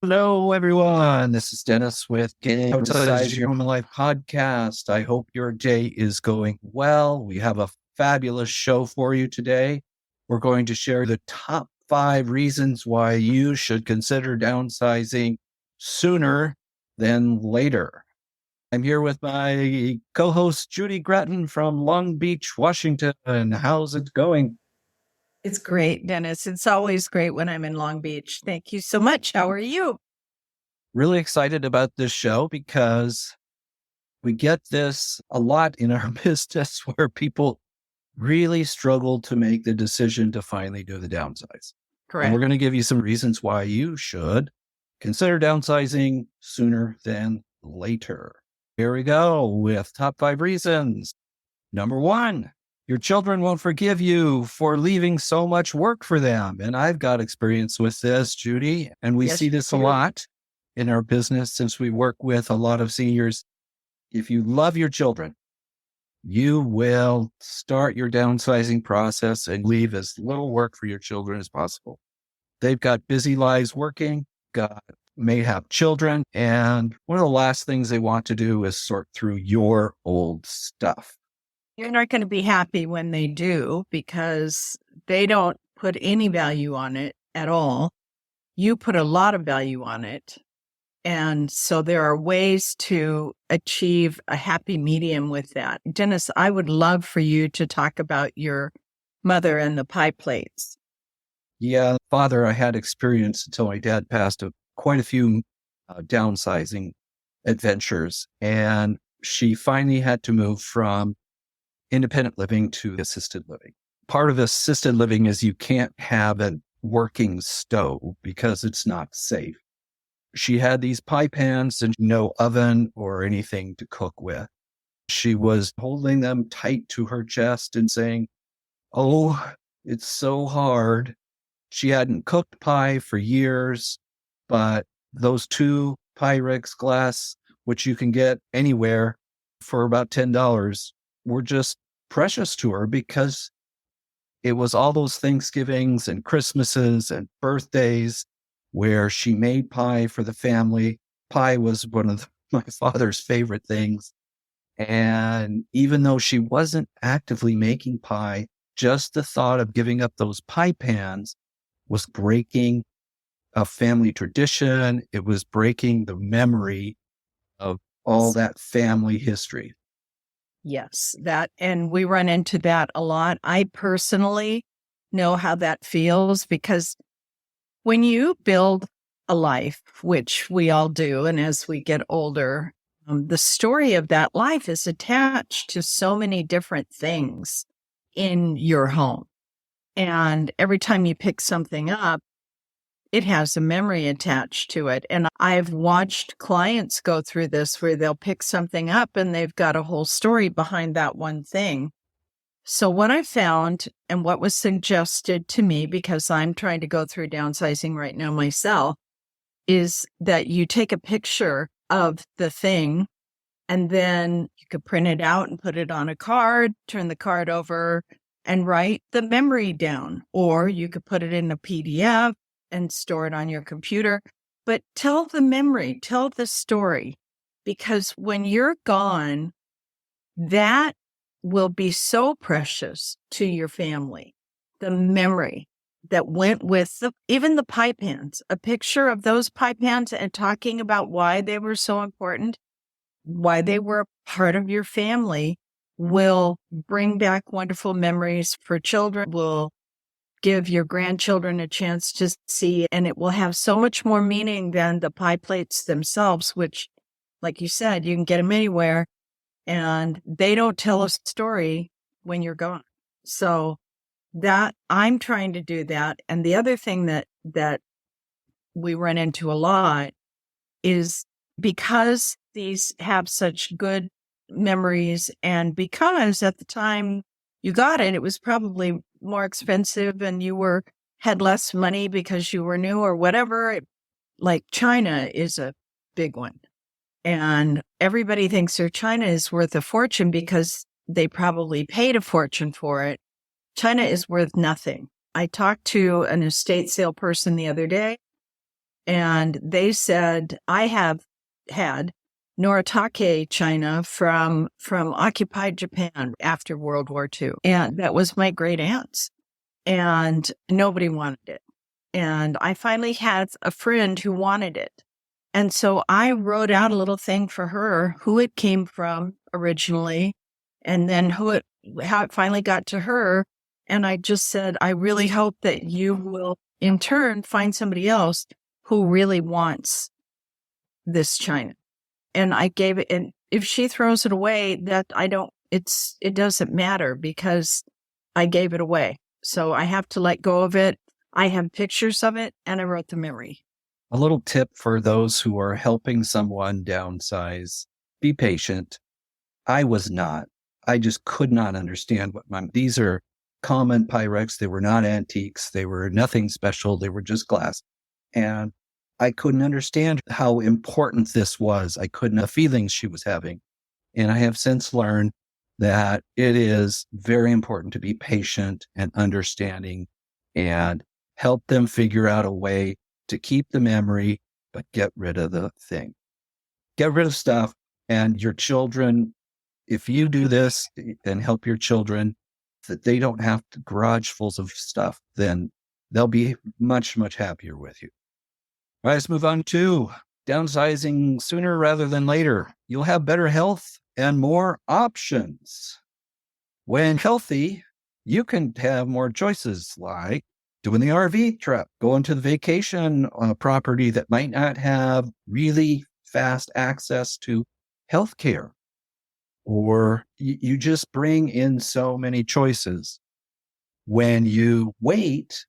Hello, everyone. This is Dennis with Downsize Your Home and Life podcast. I hope your day is going well. We have a fabulous show for you today. We're going to share the top 5 reasons why you should consider downsizing sooner than later. I'm here with my co-host, Judy Gratton from Long Beach, Washington. How's it going? It's great, Dennis. It's always great when I'm in Long Beach. Thank you so much. How are you? Really excited about this show because we get this a lot in our business where people really struggle to make the decision to finally do the downsize. And we're Correct. going to give you some reasons why you should consider downsizing sooner than later. Here we go with top 5 reasons. Number 1, your children won't forgive you for leaving so much work for them. And I've got experience with this, Judy, and we Yes, see this a you do. lot in our business since we work with a lot of seniors. If you love your children, you will start your downsizing process and leave as little work for your children as possible. They've got busy lives working, may have children, and one of the last things they want to do is sort through your old stuff. You're not going to be happy when they do because they don't put any value on it at all. You put a lot of value on it. And so there are ways to achieve a happy medium with that. Dennis, I would love for you to talk about your mother and the pie plates. Yeah, father, I had experience until my dad passed quite a few downsizing adventures. And she finally had to move from independent living to assisted living. Part of assisted living is you can't have a working stove because it's not safe. She had these pie pans and no oven or anything to cook with. She was holding them tight to her chest and saying, "Oh, it's so hard." She hadn't cooked pie for years, but those 2 Pyrex glass, which you can get anywhere for about $10, were just precious to her because it was all those Thanksgivings and Christmases and birthdays where she made pie for the family. Pie was one of my father's favorite things. And even though she wasn't actively making pie, just the thought of giving up those pie pans was breaking a family tradition. It was breaking the memory of all that family history. Yes, and we run into that a lot. I personally know how that feels because when you build a life, which we all do, and as we get older, the story of that life is attached to so many different things in your home. And every time you pick something up, it has a memory attached to it. And I've watched clients go through this where they'll pick something up and they've got a whole story behind that one thing. So what I found and what was suggested to me, because I'm trying to go through downsizing right now myself, is that you take a picture of the thing and then you could print it out and put it on a card, turn the card over and write the memory down, or you could put it in a PDF and store it on your computer. But tell the memory, tell the story, because when you're gone, that will be so precious to your family. The memory that went with even the pie pans, a picture of those pie pans and talking about why they were so important, why they were a part of your family, will bring back wonderful memories for children, will give your grandchildren a chance to see, and it will have so much more meaning than the pie plates themselves, which, like you said, you can get them anywhere, and they don't tell a story when you're gone. So that I'm trying to do that. And the other thing that we run into a lot is because these have such good memories, and because at the time you got it, it was probably more expensive and you had less money because you were new or whatever. Like China is a big one. And everybody thinks their China is worth a fortune because they probably paid a fortune for it. China is worth nothing. I talked to an estate sale person the other day, And they said, I have had Noritake china from occupied Japan after World War II. And that was my great aunt's. And nobody wanted it. And I finally had a friend who wanted it. And so I wrote out a little thing for her, who it came from originally, and then how it finally got to her. And I just said, I really hope that you will in turn find somebody else who really wants this china. And I gave it, and if she throws it away, it doesn't matter because I gave it away. So I have to let go of it. I have pictures of it, and I wrote the memory. A little tip for those who are helping someone downsize: be patient. I was not. I just could not understand these are common Pyrex. They were not antiques. They were nothing special. They were just glass. And I couldn't understand how important this was. The feelings she was having. And I have since learned that it is very important to be patient and understanding and help them figure out a way to keep the memory, but get rid of the thing. Get rid of stuff. And your children, if you do this and help your children, that they don't have garage fulls of stuff, then they'll be much, much happier with you. All right, let's move on to downsizing sooner rather than later. You'll have better health and more options. When healthy, you can have more choices like doing the RV trip, going to the vacation property that might not have really fast access to healthcare. Or you just bring in so many choices. When you wait,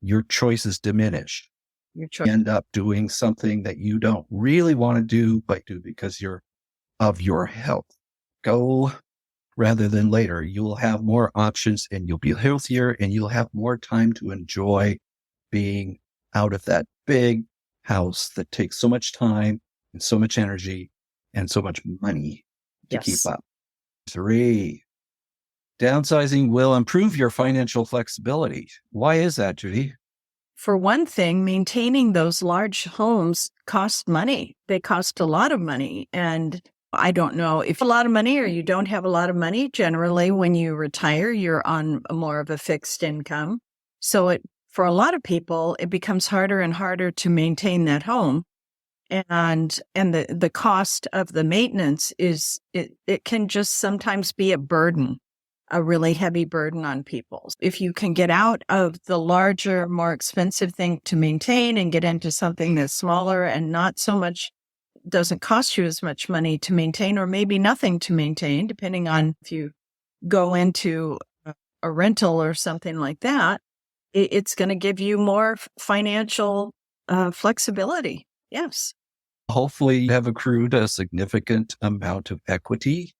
your choices diminish. You end up doing something that you don't really want to do, but do because of your health. Go rather than later. You'll have more options and you'll be healthier and you'll have more time to enjoy being out of that big house that takes so much time and so much energy and so much money to keep up. 3, downsizing will improve your financial flexibility. Why is that, Judy? For one thing, maintaining those large homes costs money. They cost a lot of money. And I don't know if a lot of money or you don't have a lot of money. Generally, when you retire, you're on more of a fixed income. So for a lot of people, it becomes harder and harder to maintain that home. And the cost of the maintenance it can just sometimes be a burden, a really heavy burden on people. If you can get out of the larger, more expensive thing to maintain and get into something that's smaller and not so much, doesn't cost you as much money to maintain, or maybe nothing to maintain, depending on if you go into a rental or something like that, it's going to give you more financial flexibility. Yes. Hopefully you have accrued a significant amount of equity,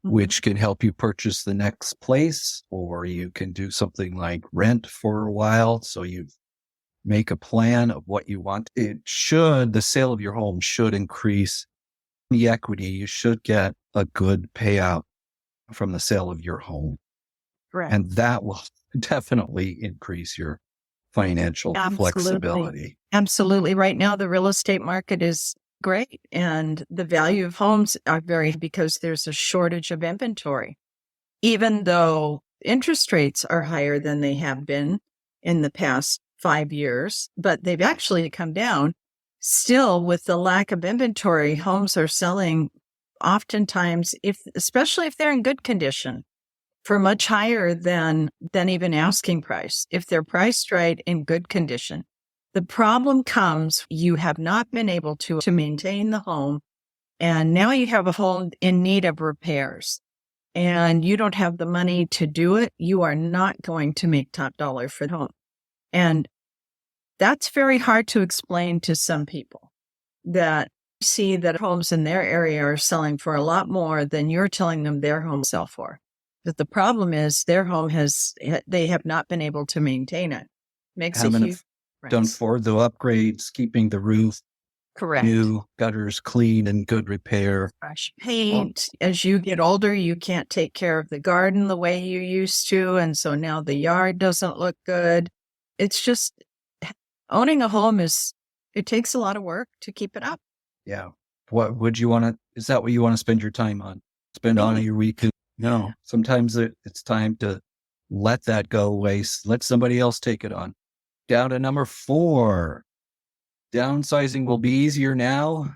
which can help you purchase the next place, or you can do something like rent for a while. So you make a plan of what you want. The sale of your home should increase the equity. You should get a good payout from the sale of your home. Correct. And that will definitely increase your financial flexibility. Absolutely. Right now, the real estate market is great. And the value of homes are because there's a shortage of inventory. Even though interest rates are higher than they have been in the past 5 years, but they've actually come down. Still, with the lack of inventory, homes are selling oftentimes, especially if they're in good condition, for much higher than even asking price, if they're priced right in good condition. The problem comes, you have not been able to maintain the home, and now you have a home in need of repairs, and you don't have the money to do it. You are not going to make top dollar for the home. And that's very hard to explain to some people, that see that homes in their area are selling for a lot more than you're telling them their home sell for. But the problem is their home they have not been able to maintain it. Makes a huge done for the upgrades, keeping the roof correct, new, gutters clean and good repair, fresh paint. As you get older, you can't take care of the garden the way you used to, and so now the yard doesn't look good. It's just owning a home is it takes a lot of work to keep it up. Yeah. What would you want to, is that what you want to spend your time on? Spend on your weekend? No. Sometimes it's time to let that go away. Let somebody else take it on. Down to number 4. Downsizing will be easier now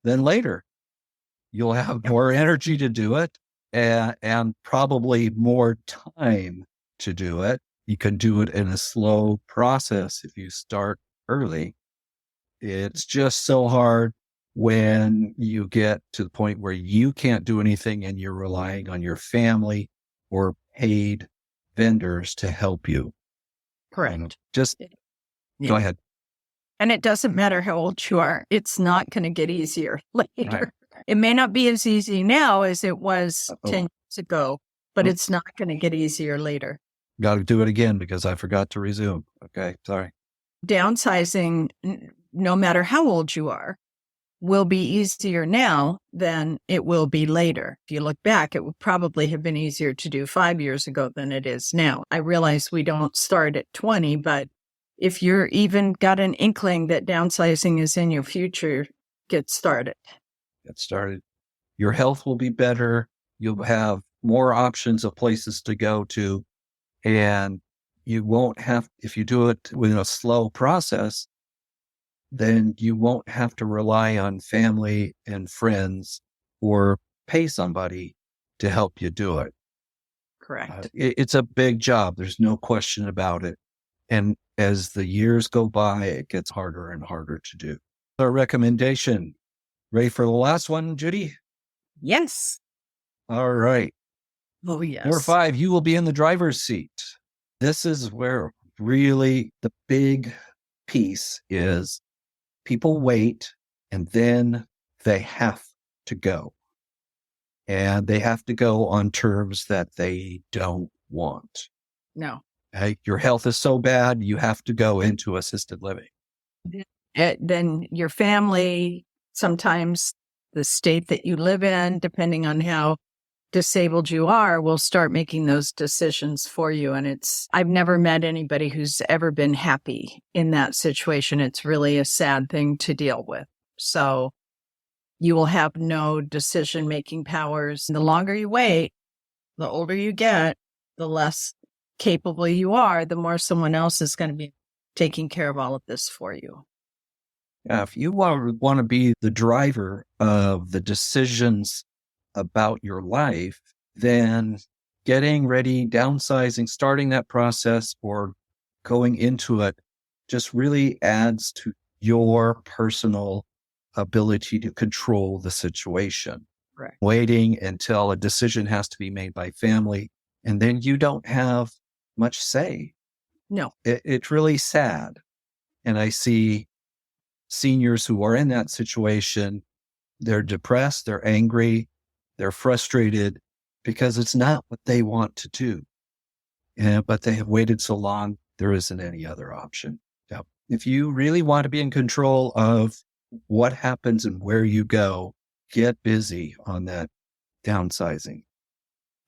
than later. You'll have more energy to do it and probably more time to do it. You can do it in a slow process if you start early. It's just so hard when you get to the point where you can't do anything and you're relying on your family or paid vendors to help you. Correct. Just go ahead. And it doesn't matter how old you are. It's not going to get easier later. Right. It may not be as easy now as it was 10 years ago, but it's not going to get easier later. Got to do it again because I forgot to resume. Okay. Sorry. Downsizing, no matter how old you are, will be easier now than it will be later. If you look back, it would probably have been easier to do 5 years ago than it is now. I realize we don't start at 20, but if you're even got an inkling that downsizing is in your future, get started. Get started. Your health will be better. You'll have more options of places to go to. And you won't have, if you do it with a slow process, then you won't have to rely on family and friends or pay somebody to help you do it. Correct. It's a big job. There's no question about it. And as the years go by, it gets harder and harder to do. Our recommendation. Ready for the last one, Judy? Yes. All right. Oh, yes. Number 5, you will be in the driver's seat. This is where really the big piece is. People wait and then they have to go. And they have to go on terms that they don't want. No. Your health is so bad, you have to go into assisted living. Then your family, sometimes the state that you live in, depending on how disabled you are, will start making those decisions for you. And I've never met anybody who's ever been happy in that situation. It's really a sad thing to deal with. So you will have no decision-making powers. The longer you wait, the older you get, the less capable you are, the more someone else is going to be taking care of all of this for you. Yeah, if you want to be the driver of the decisions about your life, then getting ready, downsizing, starting that process or going into it just really adds to your personal ability to control the situation. Right. Waiting until a decision has to be made by family, and then you don't have much say. No. It's really sad. And I see seniors who are in that situation, they're depressed, they're angry, they're frustrated because it's not what they want to do. But they have waited so long, there isn't any other option. Yeah. If you really want to be in control of what happens and where you go, get busy on that downsizing.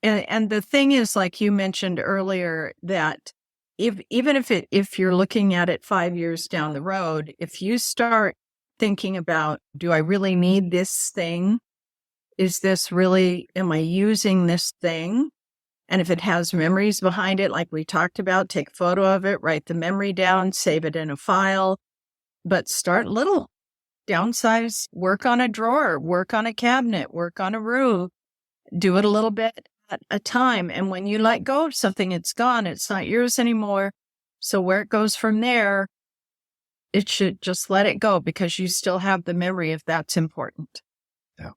And the thing is, like you mentioned earlier, that if you're looking at it 5 years down the road, if you start thinking about, do I really need this thing? Am I using this thing? And if it has memories behind it, like we talked about, take a photo of it, write the memory down, save it in a file, but start little. Downsize, work on a drawer, work on a cabinet, work on a room, do it a little bit at a time. And when you let go of something, it's gone. It's not yours anymore. So where it goes from there, it should just let it go because you still have the memory if that's important. Yeah.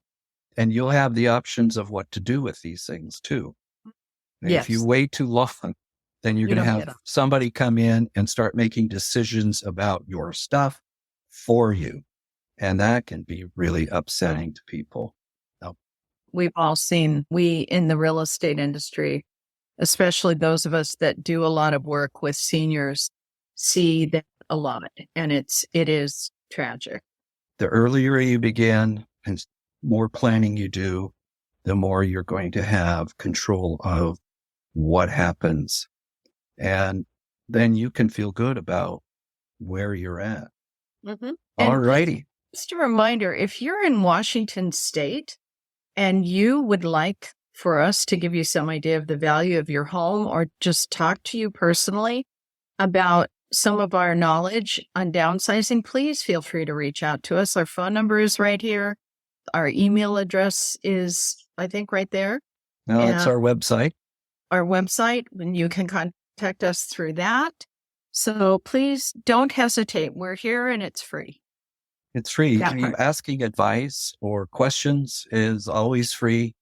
And you'll have the options of what to do with these things too. Yes. If you wait too long, then you're going to have somebody come in and start making decisions about your stuff for you. And that can be really upsetting to people. We've all seen, we in the real estate industry, especially those of us that do a lot of work with seniors, see that a lot. And it is tragic. The earlier you begin and more planning you do, the more you're going to have control of what happens. And then you can feel good about where you're at. Mm-hmm. All And righty. just a reminder, if you're in Washington State and you would like for us to give you some idea of the value of your home or just talk to you personally about some of our knowledge on downsizing, please feel free to reach out to us. Our phone number is right here. Our email address is, I think, right there. Now it's And our website. our website, and you can contact us through that. So please don't hesitate. We're here and it's free. It's free. That part. Asking advice or questions is always free.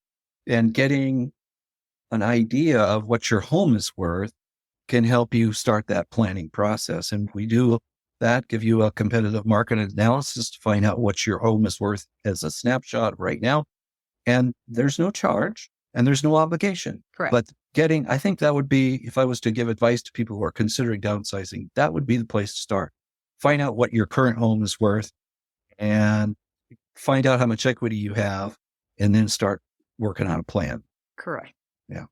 And getting an idea of what your home is worth can help you start that planning process. And we do that, give you a competitive market analysis to find out what your home is worth as a snapshot right now. And there's no charge and there's no obligation. Correct. But I think that would be, if I was to give advice to people who are considering downsizing, that would be the place to start. Find out what your current home is worth and find out how much equity you have, and then start working on a plan. Correct. Yeah.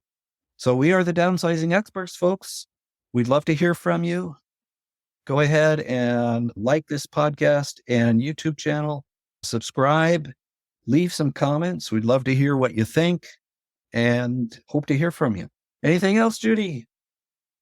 So we are the downsizing experts, folks. We'd love to hear from you. Go ahead and like this podcast and YouTube channel, subscribe, leave some comments. We'd love to hear what you think and hope to hear from you. Anything else, Judy?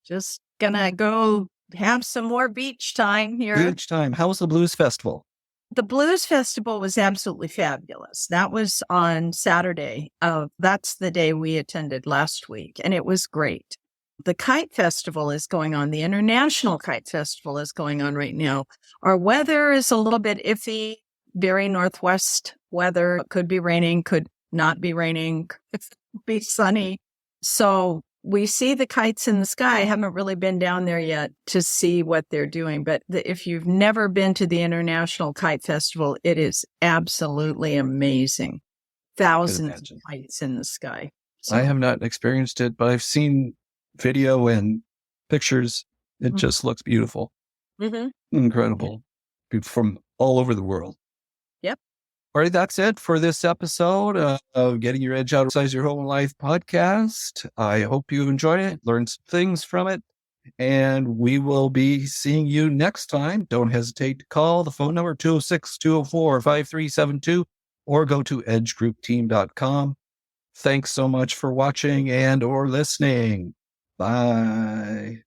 Just gonna go have some more beach time here. Beach time. How was the Blues Festival? The Blues Festival was absolutely fabulous. That was on Saturday. That's the day we attended last week, and it was great. The Kite Festival is going on. The International Kite Festival is going on right now. Our weather is a little bit iffy, very northwest weather. Could be raining, could not be raining, could be sunny. So we see the kites in the sky. I haven't really been down there yet to see what they're doing. But if you've never been to the International Kite Festival, it is absolutely amazing. Thousands of kites in the sky. So, I have not experienced it, but I've seen video and pictures. It just looks beautiful. Mm-hmm. Incredible. From all over the world. Yep. All right, that's it for this episode of Getting Your Edge Out Size Your Home and Life podcast. I hope you enjoyed it, learned some things from it, and we will be seeing you next time. Don't hesitate to call the phone number 206-204-5372 or go to edgegroupteam.com. Thanks so much for watching and or listening. Bye.